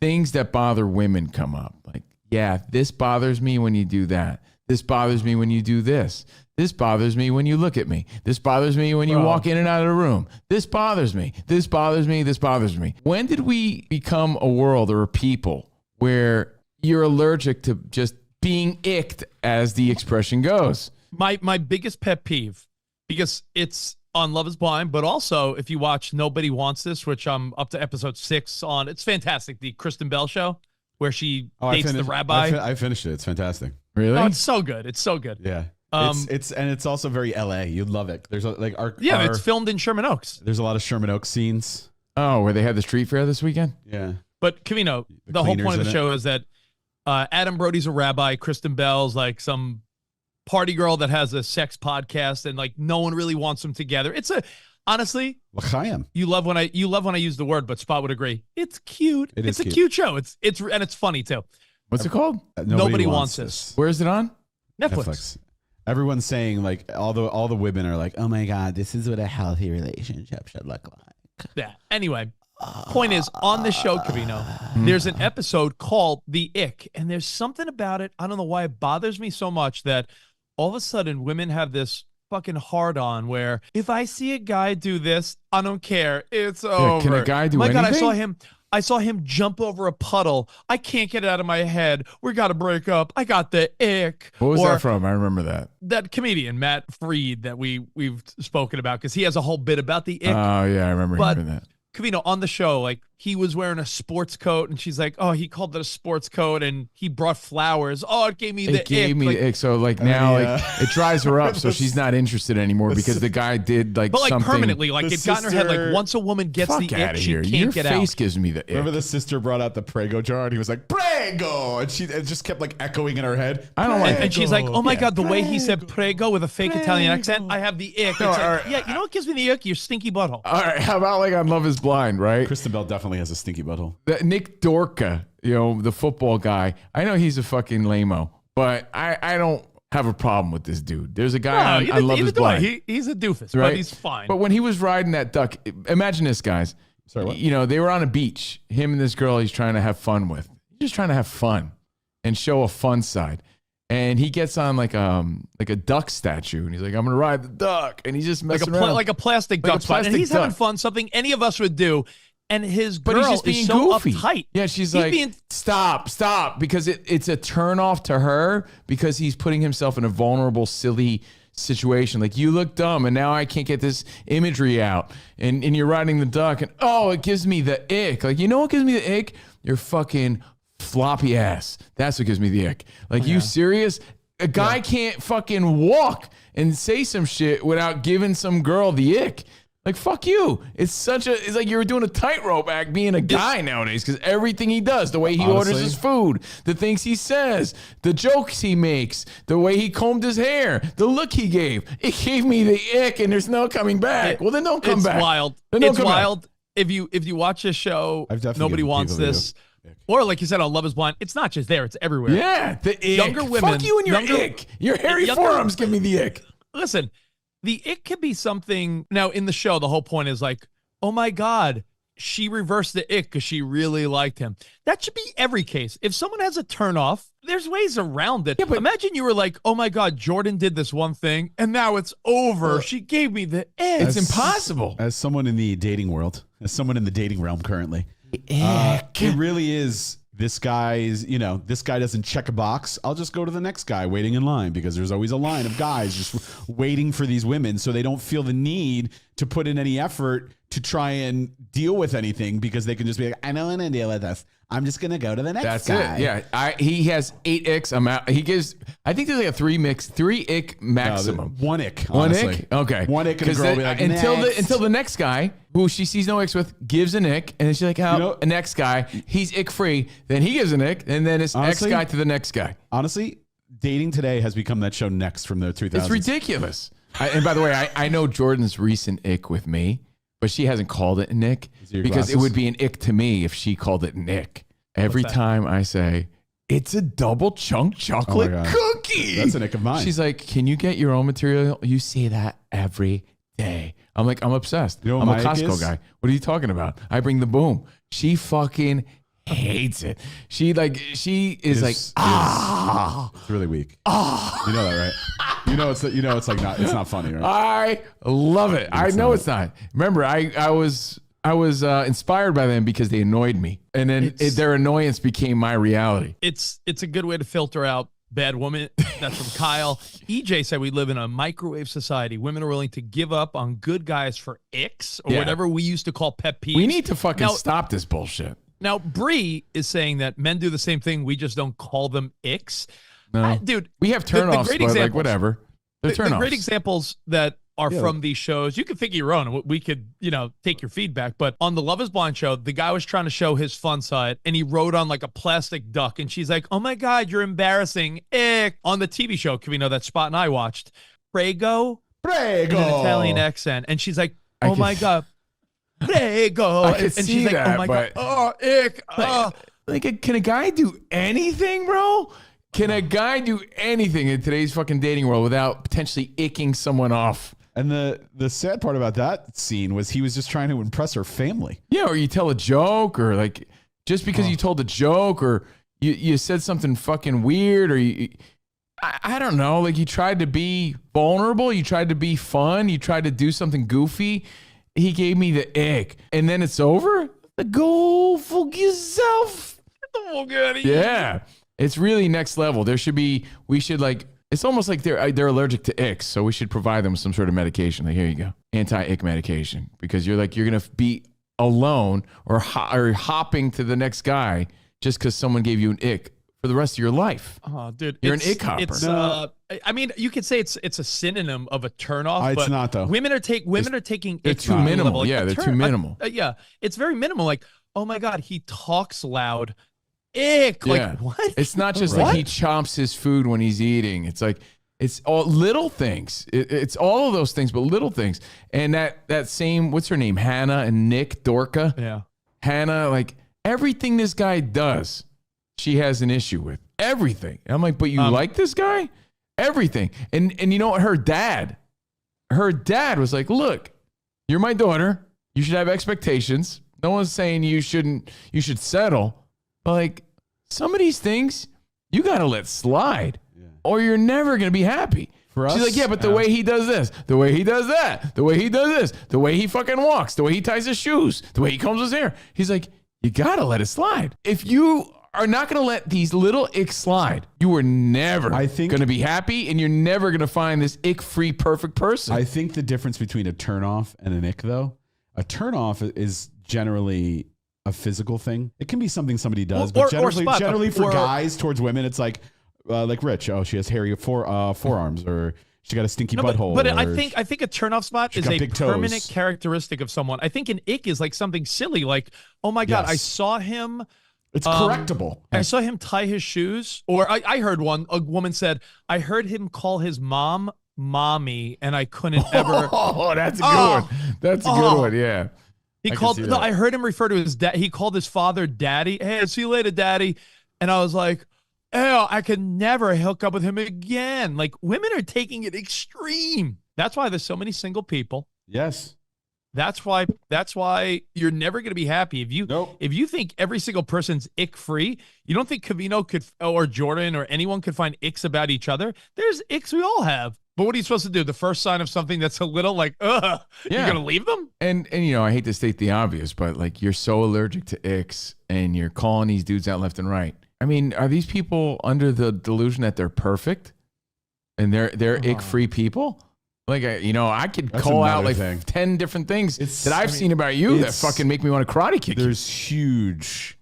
things that bother women come up. Like, yeah, this bothers me when you do that. This bothers me when you do this. This bothers me when you look at me. This bothers me when you walk in and out of the room. This bothers me. This bothers me. This bothers me. When did we become a world or a people where you're allergic to just being icked, as the expression goes? My biggest pet peeve, because it's on Love is Blind, but also if you watch Nobody Wants This, which I'm up to episode 6 on, it's fantastic. The Kristen Bell show where she dates the rabbi. I finished it. It's fantastic. Really? Oh, it's so good. It's so good. Yeah. It's also very LA. You'd love it. There's it's filmed in Sherman Oaks. There's a lot of Sherman Oaks scenes. Oh, where they had the street fair this weekend? Yeah. But Covino, the whole point of the show is that Adam Brody's a rabbi. Kristen Bell's like some party girl that has a sex podcast, and like no one really wants them together. Honestly, L'chaim. you love when I use the word, but Spot would agree. It's cute. It's a cute show. It's funny too. What's it called? Nobody wants this. Where is it on? Netflix. Everyone's saying like all the women are like, oh my God, this is what a healthy relationship should look like. Yeah. Anyway, point is, on the show, Covino, there's an episode called The Ick, and there's something about it. I don't know why it bothers me so much that all of a sudden women have this fucking hard on where if I see a guy do this, I don't care. It's over. Can a guy do anything? My God, I saw him jump over a puddle. I can't get it out of my head. We got to break up. I got the ick. What was that from? I remember that. That comedian, Matt Freed, that we've spoken about, because he has a whole bit about the ick. Oh, yeah, I remember hearing that. Covino, on the show, like, he was wearing a sports coat, and she's like, oh, he called it a sports coat, and he brought flowers. Oh, it gave me the ick. It gave me the ick. So, like, now, like, it dries her up, so she's not interested anymore because the guy did, like, but, like, something. Permanently. Like, it got in her head, like, once a woman gets the ick, she can't get out. Your face gives me the ick. Remember the sister brought out the Prego jar, and he was like, Prego! And it just kept, like, echoing in her head. I don't like it. And she's like, oh, my God, the way he said Prego with a fake Italian accent, I have the ick. No, yeah, you know what gives me the ick? Your stinky butthole. All right, how about, like, on Love is Blind, right? Kristen Bell definitely has a stinky butthole. Nick Dorka, the football guy. I know he's a fucking lame-o, but I don't have a problem with this dude. There's a guy on Love is Blind. He's a doofus, right? but he's fine. But when he was riding that duck, imagine this, guys. Sorry, what? They were on a beach. Him and this girl he's trying to have fun with. He's just trying to have fun and show a fun side. And he gets on like a duck statue, and he's like, "I'm gonna ride the duck," and he's just messing around like a plastic duck spot. And he's having fun, something any of us would do. And his girl he's just being is so goofy. uptight. Yeah, she's like, stop, because it's a turn off to her because he's putting himself in a vulnerable, silly situation. Like, you look dumb, and now I can't get this imagery out. And you're riding the duck, and it gives me the ick. Like, you know what gives me the ick? Your fucking floppy ass. That's what gives me the ick. Like, you serious? A guy can't fucking walk and say some shit without giving some girl the ick. Like, fuck you. It's like you're doing a tightrope act being a guy nowadays, because everything he does, the way he orders his food, the things he says, the jokes he makes, the way he combed his hair, the look he gave, it gave me the ick, and there's no coming back. Well, then don't come back. It's wild. It's wild. If you watch this show, Nobody Wants This, or like you said on Love is Blind, it's not just there, it's everywhere. Yeah, the ick. Younger women. Fuck you and your ick. Your hairy forearms give me the ick. Listen, the ick could be something. Now, in the show, the whole point is like, oh my God, she reversed the ick because she really liked him. That should be every case. If someone has a turnoff, there's ways around it. Yeah, but imagine you were like, oh my God, Jordan did this one thing, and now it's over. She gave me the ick. It's impossible. As someone in the dating world, as someone in the dating realm currently, it really is. This guy doesn't check a box. I'll just go to the next guy waiting in line, because there's always a line of guys just waiting for these women, so they don't feel the need to put in any effort to try and deal with anything, because they can just be like, I don't want to deal with this. I'm just going to go to the next guy. It. Yeah. He has 8 icks. I'm out. He gives, I think there's like a 3 ick maximum. No, 1 ick. Honestly. 1 ick? Okay. 1 ick, and a girl will be like, until the next guy, who she sees no icks with, gives an ick, and then she's like, the next guy, he's ick free. Then he gives an ick, and then it's next guy to the next guy. Honestly, dating today has become that show Next from the 2000s. It's ridiculous. And by the way, I know Jordan's recent ick with me, but she hasn't called it an ick, because it would be an ick to me if she called it an ick. Every time I say, it's a double chunk chocolate cookie. That's an ick of mine. She's like, can you get your own material? You say that every day. I'm like, I'm obsessed. You know I'm a what my ick Costco is? guy. What are you talking about? I bring the boom. She fucking hates it. She is like, It's really weak. You know that, right? It's like not. It's not funny, right? I love it. I know it's not. Remember, I was inspired by them because they annoyed me, and then their annoyance became my reality. It's a good way to filter out bad woman. That's from Kyle. EJ said we live in a microwave society. Women are willing to give up on good guys for icks or whatever we used to call pet peeves. We need to fucking stop this bullshit. Now, Bree is saying that men do the same thing. We just don't call them icks. No. Dude, we have turnoffs, but like whatever. They're turnoffs. The great examples that are from these shows, you can figure your own. We could, take your feedback. But on the Love is Blind show, the guy was trying to show his fun side, and he wrote on like a plastic duck, and she's like, "Oh my God, you're embarrassing." Ick. On the TV show, Covino, that Spot and I watched, Prego, in an Italian accent, and she's like, "Oh my God, Prego," and she's like, "Oh my God, oh ick." Like, can a guy do anything, bro? Can a guy do anything in today's fucking dating world without potentially icking someone off? And the sad part about that scene was he was just trying to impress her family. Yeah, or you tell a joke, or like just because you told a joke, or you said something fucking weird, or I don't know, like you tried to be vulnerable, you tried to be fun, you tried to do something goofy. He gave me the ick, and then it's over. Go fuck yourself. Yeah, it's really next level. We should like. It's almost like they're allergic to icks, so we should provide them some sort of medication. Like, here you go, anti-ick medication, because you're gonna be alone or hopping to the next guy just because someone gave you an ick for the rest of your life. Oh, dude, you're an ick hopper. I mean, you could say it's a synonym of a turnoff. It's but not though. Women are taking. They're too minimal. Like, they're too minimal. Yeah, it's very minimal. Like, oh my God, he talks loud. Ick. Like, what? It's not just like he chomps his food when he's eating. It's like, it's all little things. It's all of those things, but little things. And that same, what's her name? Hannah and Nick Dorka. Yeah. Hannah, like everything this guy does, she has an issue with. Everything. And I'm like, but you like this guy? Everything. And you know what? Her dad was like, look, you're my daughter. You should have expectations. No one's saying you should settle. But like some of these things, you got to let slide or you're never going to be happy. For us, she's like, yeah, but the way he does this, the way he does that, the way he does this, the way he fucking walks, the way he ties his shoes, the way he combs his hair. He's like, you got to let it slide. If you are not going to let these little icks slide, you are never going to be happy, and you're never going to find this ick-free perfect person. I think the difference between a turnoff and an ick, though, a turnoff is generally a physical thing. It can be something somebody does, but generally for guys towards women, it's like Rich. Oh, she has hairy forearms, or she got a stinky butthole. But I think a turnoff spot is a permanent characteristic of someone. I think an ick is like something silly, like, oh my God, I saw him. It's correctable. I saw him tie his shoes, or I heard a woman said, I heard him call his mom mommy, and I couldn't ever. Oh, that's a good one. That's a good one. Yeah. I heard him refer to his dad. He called his father daddy. Hey, see you later, daddy. And I was like, oh, I could never hook up with him again. Like, women are taking it extreme. That's why there's so many single people. Yes. That's why you're never going to be happy. If you think every single person's ick free, you don't think Covino or Jordan or anyone could find icks about each other. There's icks we all have. But what are you supposed to do? The first sign of something that's a little like, you're going to leave them? And I hate to state the obvious, but like you're so allergic to icks and you're calling these dudes out left and right. I mean, are these people under the delusion that they're perfect and they're ick-free people? Like, I could call out like 10 different things that I've seen about you that fucking make me want to karate kick you. There's huge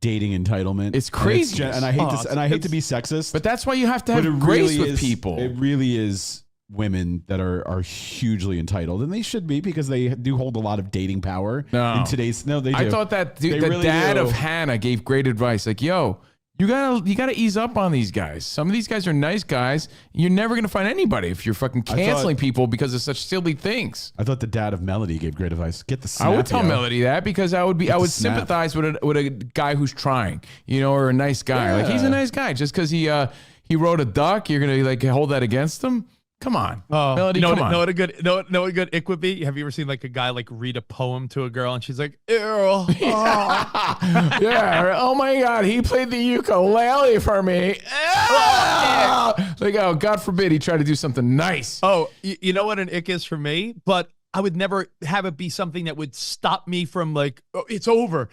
dating entitlement. It's crazy. And I hate to be sexist. But that's why you have to have grace with people. It really is women that are hugely entitled, and they should be, because they do hold a lot of dating power in today's. No, they do. I thought that the really dad of Hannah gave great advice. Like, yo, you gotta ease up on these guys. Some of these guys are nice guys. You're never gonna find anybody if you're fucking canceling people because of such silly things. I thought the dad of Melody gave great advice. Get the snap. I would tell Melody that, because I would sympathize with a guy who's trying, or a nice guy. Yeah. Like, he's a nice guy. Just because he wrote a duck, you're gonna like hold that against him? Come on, Oh, Melody. Come on. know what a good know what a good ick would be? Have you ever seen like a guy like read a poem to a girl and she's like, ew. Oh. Yeah. Oh my God, he played the ukulele for me. Like, oh, God forbid he tried to do something nice. Oh, you know what an ick is for me? But I would never have it be something that would stop me from like, oh, it's over.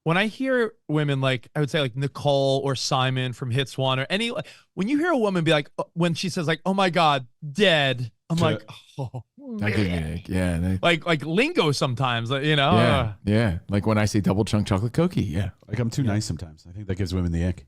When I hear women like, I would say like Nicole or Simon from Hits One or any, when you hear a woman be like, when she says like, oh my God, dead, I'm like, oh, That gives me an ick. Yeah. like lingo sometimes, you know? Yeah. Like when I say double chunk chocolate cookie. Yeah. Like I'm too nice sometimes. I think that gives women the ick.